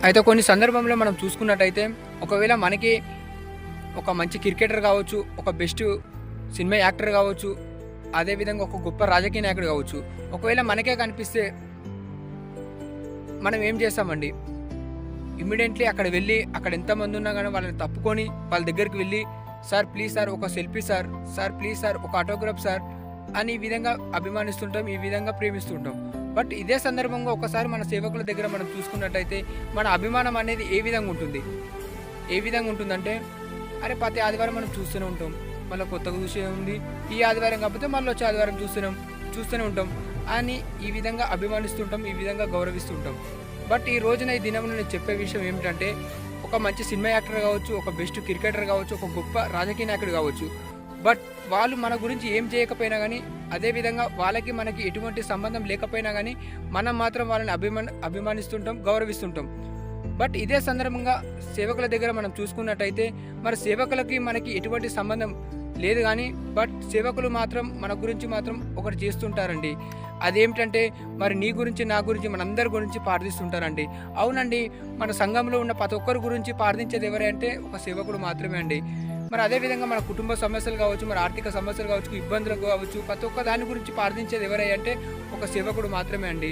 అయితే కొన్ని సందర్భంలో మనం చూసుకున్నట్టయితే ఒకవేళ మనకి ఒక మంచి క్రికెటర్ కావచ్చు, ఒక బెస్ట్ సినిమా యాక్టర్ కావచ్చు, అదేవిధంగా ఒక గొప్ప రాజకీయ నాయకుడు కావచ్చు, ఒకవేళ మనకే కనిపిస్తే మనం ఏం చేస్తామండి, ఇమ్మీడియట్లీ అక్కడ వెళ్ళి అక్కడ ఎంతమంది ఉన్నా కానీ వాళ్ళని తప్పుకొని వాళ్ళ దగ్గరికి వెళ్ళి సార్ ప్లీజ్ సార్ ఒక selfie sir, sir please sir ఒక ఆటోగ్రాఫ్ సార్ అని ఈ విధంగా అభిమానిస్తుంటాం, ఈ విధంగా ప్రేమిస్తుంటాం. బట్ ఇదే సందర్భంగా ఒకసారి మన సేవకుల దగ్గర మనం చూసుకున్నట్టయితే మన అభిమానం అనేది ఏ విధంగా ఉంటుంది, ఏ విధంగా ఉంటుందంటే అరే ప్రతి ఆదివారం మనం చూస్తూనే ఉంటాం, మళ్ళీ కొత్తగా చూసే ఉంది, ఈ ఆదివారం కాకపోతే మళ్ళీ వచ్చే ఆదివారం చూస్తూనే ఉంటాం అని ఈ విధంగా అభిమానిస్తుంటాం, ఈ విధంగా గౌరవిస్తుంటాం. బట్ ఈ రోజున ఈ దినంలో నేను చెప్పే విషయం ఏమిటంటే ఒక మంచి సినిమా యాక్టర్ కావచ్చు, ఒక బెస్ట్ క్రికెటర్ కావచ్చు, ఒక గొప్ప రాజకీయ నాయకుడు కావచ్చు, బట్ వాళ్ళు మన గురించి ఏం చేయకపోయినా కానీ, అదేవిధంగా వాళ్ళకి మనకి ఎటువంటి సంబంధం లేకపోయినా కానీ మనం మాత్రం వాళ్ళని అభిమానిస్తుంటాం, గౌరవిస్తుంటాం. బట్ ఇదే సందర్భంగా సేవకుల దగ్గర మనం చూసుకున్నట్టయితే మరి సేవకులకి మనకి ఎటువంటి సంబంధం లేదు కానీ బట్ సేవకులు మాత్రం మన గురించి మాత్రం ఒకటి చేస్తుంటారండి. అదేమిటంటే మరి నీ గురించి నా గురించి మనందరి గురించి ప్రార్థిస్తుంటారండి. అవునండి, మన సంఘంలో ఉన్న ప్రతి ఒక్కరి గురించి ప్రార్థించేది ఎవరంటే ఒక సేవకుడు మాత్రమే అండి. మరి అదేవిధంగా మన కుటుంబ సమస్యలు కావచ్చు, మరి ఆర్థిక సమస్యలు కావచ్చు, ఇబ్బందులు కావచ్చు, ప్రతి ఒక్క దాని గురించి ప్రార్థించేది ఎవరంటే ఒక సేవకుడు మాత్రమే అండి.